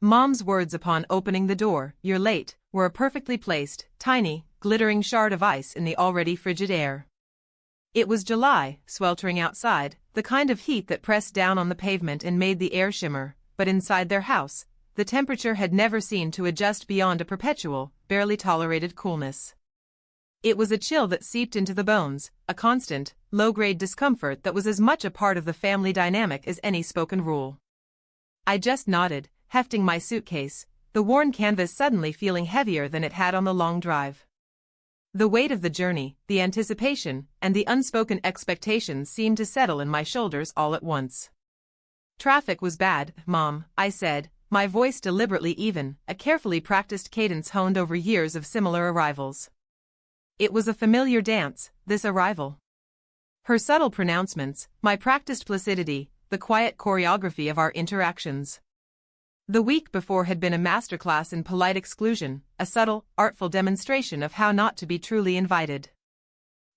Mom's words upon opening the door, "You're late," were a perfectly placed, tiny, glittering shard of ice in the already frigid air. It was July, sweltering outside, the kind of heat that pressed down on the pavement and made the air shimmer, but inside their house, the temperature had never seemed to adjust beyond a perpetual, barely tolerated coolness. It was a chill that seeped into the bones, a constant, low-grade discomfort that was as much a part of the family dynamic as any spoken rule. I just nodded, hefting my suitcase, the worn canvas suddenly feeling heavier than it had on the long drive. The weight of the journey, the anticipation, and the unspoken expectations seemed to settle in my shoulders all at once. "Traffic was bad, Mom," I said, my voice deliberately even, a carefully practiced cadence honed over years of similar arrivals. It was a familiar dance, this arrival. Her subtle pronouncements, my practiced placidity, the quiet choreography of our interactions. The week before had been a masterclass in polite exclusion, a subtle, artful demonstration of how not to be truly invited.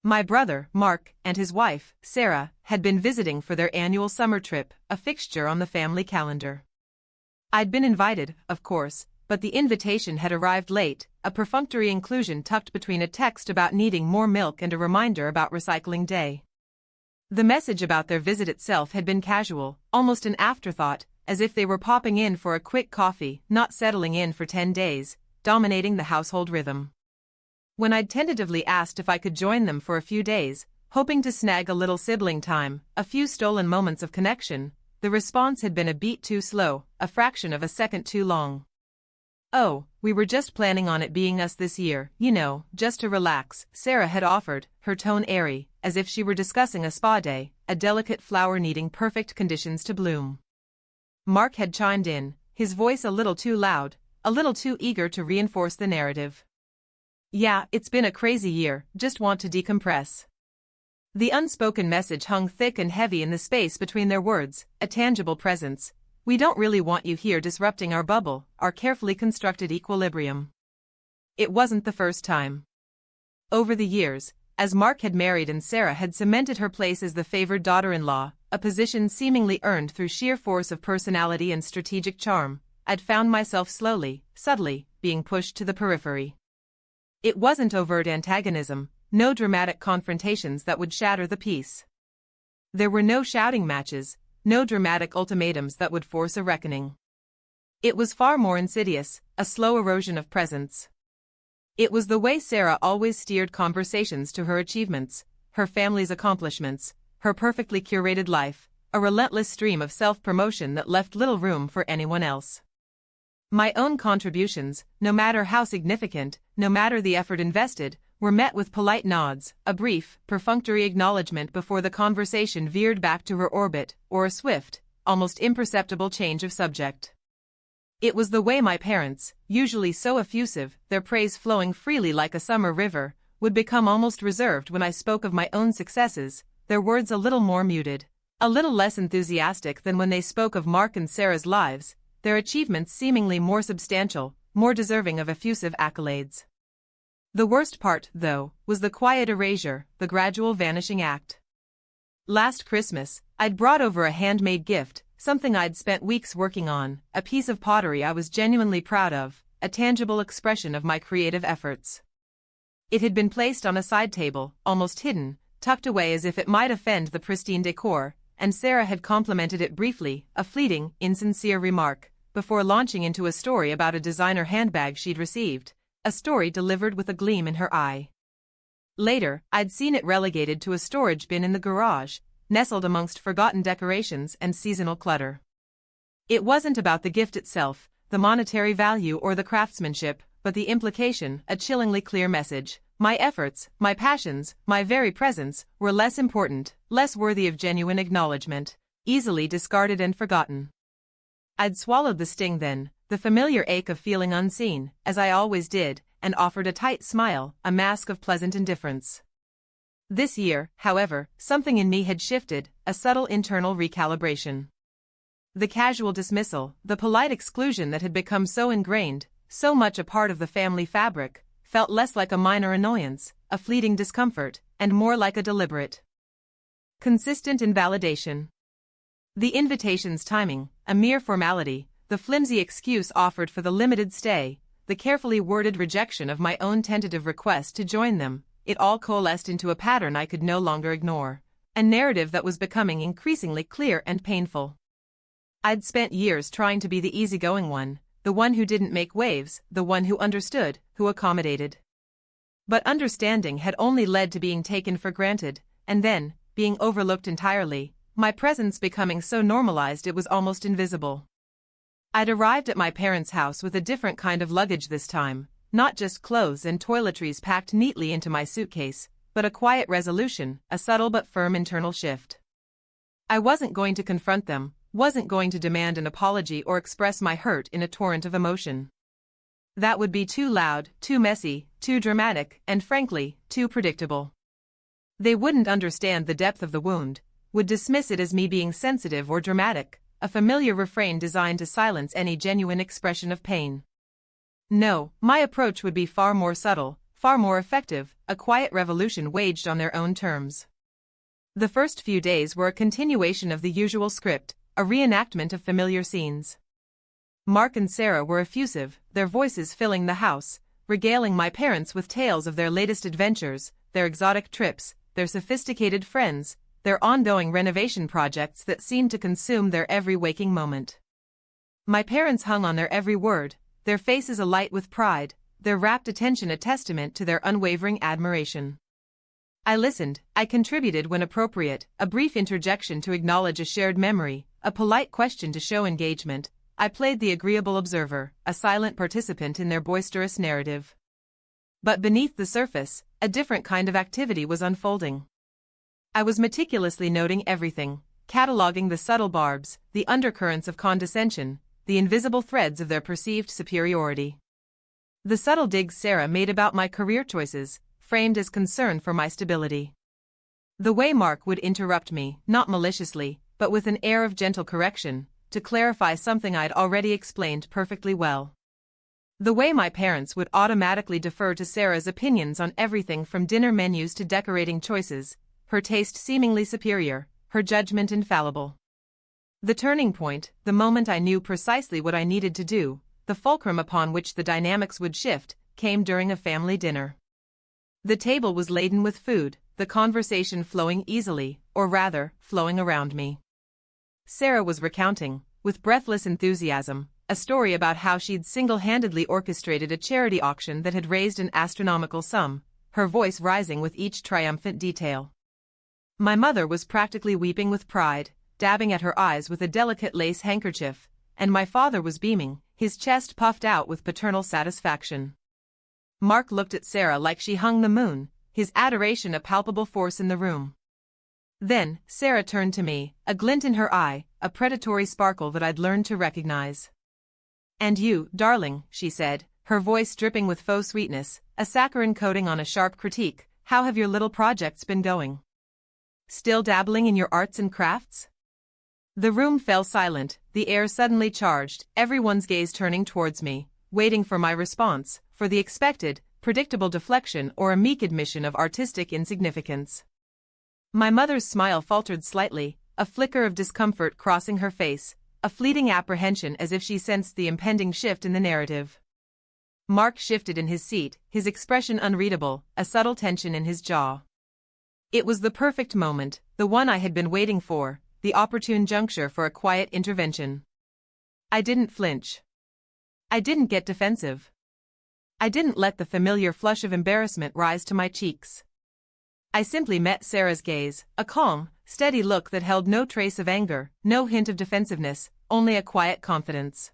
My brother, Mark, and his wife, Sarah, had been visiting for their annual summer trip, a fixture on the family calendar. I'd been invited, of course, but the invitation had arrived late, a perfunctory inclusion tucked between a text about needing more milk and a reminder about recycling day. The message about their visit itself had been casual, almost an afterthought, as if they were popping in for a quick coffee, not settling in for 10 days, dominating the household rhythm. When I'd tentatively asked if I could join them for a few days, hoping to snag a little sibling time, a few stolen moments of connection, the response had been a beat too slow, a fraction of a second too long. "Oh, we were just planning on it being us this year, you know, just to relax," Sarah had offered, her tone airy, as if she were discussing a spa day, a delicate flower needing perfect conditions to bloom. Mark had chimed in, his voice a little too loud, a little too eager to reinforce the narrative. "Yeah, it's been a crazy year, just want to decompress." The unspoken message hung thick and heavy in the space between their words, a tangible presence. "We don't really want you here disrupting our bubble, our carefully constructed equilibrium." It wasn't the first time. Over the years, as Mark had married and Sarah had cemented her place as the favored daughter-in-law, a position seemingly earned through sheer force of personality and strategic charm, I'd found myself slowly, subtly, being pushed to the periphery. It wasn't overt antagonism, no dramatic confrontations that would shatter the peace. There were no shouting matches, no dramatic ultimatums that would force a reckoning. It was far more insidious, a slow erosion of presence. It was the way Sarah always steered conversations to her achievements, her family's accomplishments, her perfectly curated life, a relentless stream of self-promotion that left little room for anyone else. My own contributions, no matter how significant, no matter the effort invested, were met with polite nods, a brief, perfunctory acknowledgement before the conversation veered back to her orbit, or a swift, almost imperceptible change of subject. It was the way my parents, usually so effusive, their praise flowing freely like a summer river, would become almost reserved when I spoke of my own successes, their words a little more muted, a little less enthusiastic than when they spoke of Mark and Sarah's lives, their achievements seemingly more substantial, more deserving of effusive accolades. The worst part, though, was the quiet erasure, the gradual vanishing act. Last Christmas, I'd brought over a handmade gift, something I'd spent weeks working on, a piece of pottery I was genuinely proud of, a tangible expression of my creative efforts. It had been placed on a side table, almost hidden, tucked away as if it might offend the pristine decor, and Sarah had complimented it briefly, a fleeting, insincere remark, before launching into a story about a designer handbag she'd received, a story delivered with a gleam in her eye. Later, I'd seen it relegated to a storage bin in the garage, nestled amongst forgotten decorations and seasonal clutter. It wasn't about the gift itself, the monetary value or the craftsmanship, but the implication, a chillingly clear message. My efforts, my passions, my very presence, were less important, less worthy of genuine acknowledgement, easily discarded and forgotten. I'd swallowed the sting then, the familiar ache of feeling unseen, as I always did, and offered a tight smile, a mask of pleasant indifference. This year, however, something in me had shifted, a subtle internal recalibration. The casual dismissal, the polite exclusion that had become so ingrained, so much a part of the family fabric, felt less like a minor annoyance, a fleeting discomfort, and more like a deliberate, consistent invalidation. The invitation's timing, a mere formality, the flimsy excuse offered for the limited stay, the carefully worded rejection of my own tentative request to join them, it all coalesced into a pattern I could no longer ignore, a narrative that was becoming increasingly clear and painful. I'd spent years trying to be the easygoing one, the one who didn't make waves, the one who understood, who accommodated. But understanding had only led to being taken for granted, and then, being overlooked entirely, my presence becoming so normalized it was almost invisible. I'd arrived at my parents' house with a different kind of luggage this time, not just clothes and toiletries packed neatly into my suitcase, but a quiet resolution, a subtle but firm internal shift. I wasn't going to confront them, wasn't going to demand an apology or express my hurt in a torrent of emotion. That would be too loud, too messy, too dramatic, and frankly, too predictable. They wouldn't understand the depth of the wound, would dismiss it as me being sensitive or dramatic, a familiar refrain designed to silence any genuine expression of pain. No, my approach would be far more subtle, far more effective, a quiet revolution waged on their own terms. The first few days were a continuation of the usual script, a reenactment of familiar scenes. Mark and Sarah were effusive, their voices filling the house, regaling my parents with tales of their latest adventures, their exotic trips, their sophisticated friends, their ongoing renovation projects that seemed to consume their every waking moment. My parents hung on their every word, their faces alight with pride, their rapt attention a testament to their unwavering admiration. I listened, I contributed when appropriate, a brief interjection to acknowledge a shared memory, a polite question to show engagement. I played the agreeable observer, a silent participant in their boisterous narrative. But beneath the surface, a different kind of activity was unfolding. I was meticulously noting everything, cataloging the subtle barbs, the undercurrents of condescension, the invisible threads of their perceived superiority. The subtle digs Sarah made about my career choices, framed as concern for my stability. The way Mark would interrupt me, not maliciously, but with an air of gentle correction, to clarify something I'd already explained perfectly well. The way my parents would automatically defer to Sarah's opinions on everything from dinner menus to decorating choices, her taste seemingly superior, her judgment infallible. The turning point, the moment I knew precisely what I needed to do, the fulcrum upon which the dynamics would shift, came during a family dinner. The table was laden with food, the conversation flowing easily, or rather, flowing around me. Sarah was recounting, with breathless enthusiasm, a story about how she'd single-handedly orchestrated a charity auction that had raised an astronomical sum, her voice rising with each triumphant detail. My mother was practically weeping with pride, dabbing at her eyes with a delicate lace handkerchief, and my father was beaming, his chest puffed out with paternal satisfaction. Mark looked at Sarah like she hung the moon, his adoration a palpable force in the room. Then, Sarah turned to me, a glint in her eye, a predatory sparkle that I'd learned to recognize. "And you, darling," she said, her voice dripping with faux sweetness, a saccharine coating on a sharp critique, "how have your little projects been going? Still dabbling in your arts and crafts?" The room fell silent, the air suddenly charged, everyone's gaze turning towards me, waiting for my response, for the expected, predictable deflection or a meek admission of artistic insignificance. My mother's smile faltered slightly, a flicker of discomfort crossing her face, a fleeting apprehension as if she sensed the impending shift in the narrative. Mark shifted in his seat, his expression unreadable, a subtle tension in his jaw. It was the perfect moment, the one I had been waiting for, the opportune juncture for a quiet intervention. I didn't flinch. I didn't get defensive. I didn't let the familiar flush of embarrassment rise to my cheeks. I simply met Sarah's gaze, a calm, steady look that held no trace of anger, no hint of defensiveness, only a quiet confidence.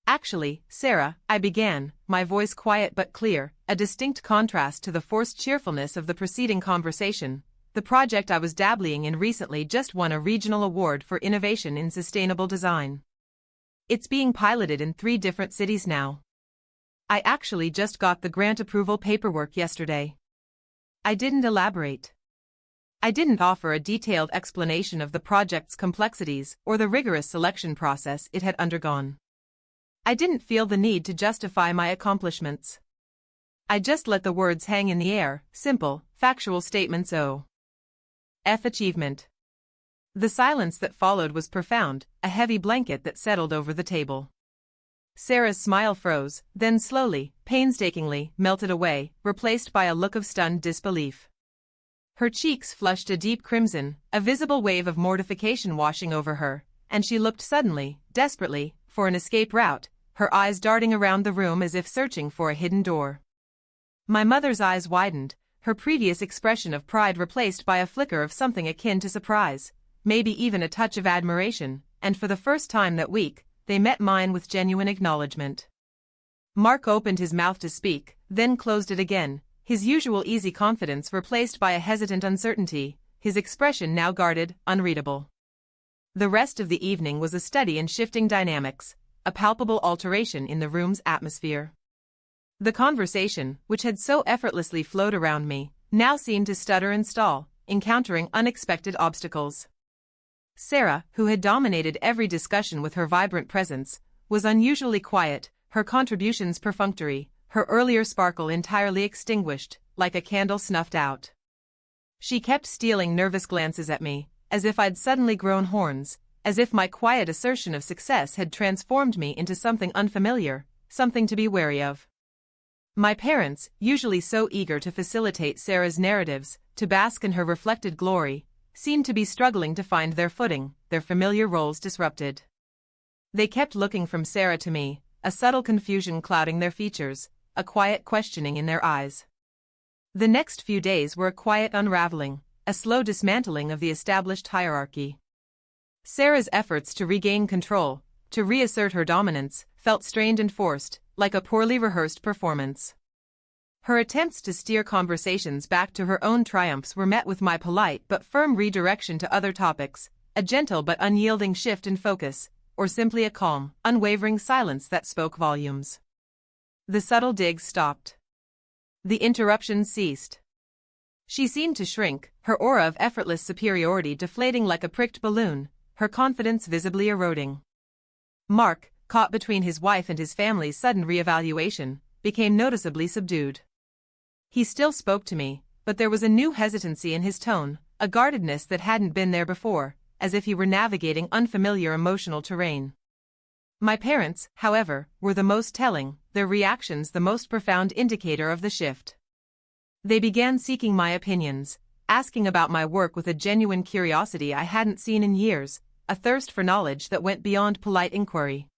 "Actually, Sarah," I began, my voice quiet but clear, a distinct contrast to the forced cheerfulness of the preceding conversation. "The project I was dabbling in recently just won a regional award for innovation in sustainable design. It's being piloted in 3 different cities now. I actually just got the grant approval paperwork yesterday." I didn't elaborate. I didn't offer a detailed explanation of the project's complexities or the rigorous selection process it had undergone. I didn't feel the need to justify my accomplishments. I just let the words hang in the air, simple, factual statements. O. F. Achievement. The silence that followed was profound, a heavy blanket that settled over the table. Sarah's smile froze, then slowly, painstakingly, melted away, replaced by a look of stunned disbelief. Her cheeks flushed a deep crimson, a visible wave of mortification washing over her, and she looked suddenly, desperately, for an escape route, her eyes darting around the room as if searching for a hidden door. My mother's eyes widened, her previous expression of pride replaced by a flicker of something akin to surprise, maybe even a touch of admiration, and for the first time that week, they met mine with genuine acknowledgement. Mark opened his mouth to speak, then closed it again, his usual easy confidence replaced by a hesitant uncertainty, his expression now guarded, unreadable. The rest of the evening was a study in shifting dynamics, a palpable alteration in the room's atmosphere. The conversation, which had so effortlessly flowed around me, now seemed to stutter and stall, encountering unexpected obstacles. Sarah, who had dominated every discussion with her vibrant presence, was unusually quiet, her contributions perfunctory, her earlier sparkle entirely extinguished, like a candle snuffed out. She kept stealing nervous glances at me, as if I'd suddenly grown horns, as if my quiet assertion of success had transformed me into something unfamiliar, something to be wary of. My parents, usually so eager to facilitate Sarah's narratives, to bask in her reflected glory, seemed to be struggling to find their footing, their familiar roles disrupted. They kept looking from Sarah to me, a subtle confusion clouding their features, a quiet questioning in their eyes. The next few days were a quiet unraveling, a slow dismantling of the established hierarchy. Sarah's efforts to regain control, to reassert her dominance, felt strained and forced, like a poorly rehearsed performance. Her attempts to steer conversations back to her own triumphs were met with my polite but firm redirection to other topics, a gentle but unyielding shift in focus, or simply a calm, unwavering silence that spoke volumes. The subtle digs stopped. The interruptions ceased. She seemed to shrink, her aura of effortless superiority deflating like a pricked balloon, her confidence visibly eroding. Mark, caught between his wife and his family's sudden reevaluation, became noticeably subdued. He still spoke to me, but there was a new hesitancy in his tone, a guardedness that hadn't been there before, as if he were navigating unfamiliar emotional terrain. My parents, however, were the most telling, their reactions the most profound indicator of the shift. They began seeking my opinions, asking about my work with a genuine curiosity I hadn't seen in years, a thirst for knowledge that went beyond polite inquiry.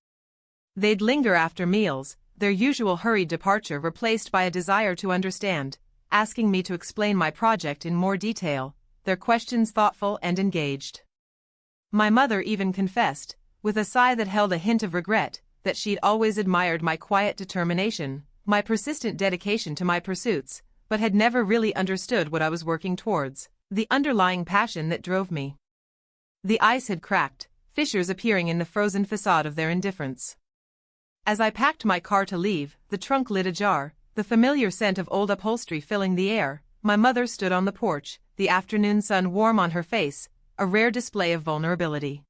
They'd linger after meals, their usual hurried departure replaced by a desire to understand, asking me to explain my project in more detail, their questions thoughtful and engaged. My mother even confessed, with a sigh that held a hint of regret, that she'd always admired my quiet determination, my persistent dedication to my pursuits, but had never really understood what I was working towards, the underlying passion that drove me. The ice had cracked, fissures appearing in the frozen facade of their indifference. As I packed my car to leave, the trunk lid ajar, the familiar scent of old upholstery filling the air, my mother stood on the porch, the afternoon sun warm on her face, a rare display of vulnerability.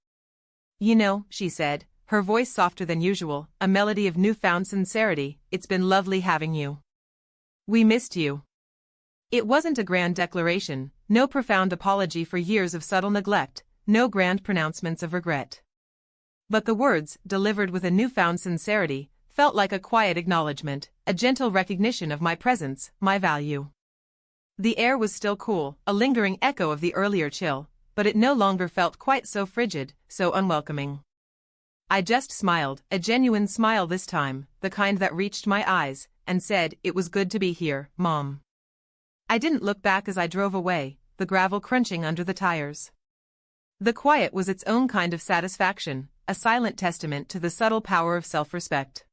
"You know," she said, her voice softer than usual, a melody of newfound sincerity, "it's been lovely having you. We missed you." It wasn't a grand declaration, no profound apology for years of subtle neglect, no grand pronouncements of regret. But the words, delivered with a newfound sincerity, felt like a quiet acknowledgement, a gentle recognition of my presence, my value. The air was still cool, a lingering echo of the earlier chill, but it no longer felt quite so frigid, so unwelcoming. I just smiled, a genuine smile this time, the kind that reached my eyes, and said, "It was good to be here, Mom." I didn't look back as I drove away, the gravel crunching under the tires. The quiet was its own kind of satisfaction, a silent testament to the subtle power of self-respect.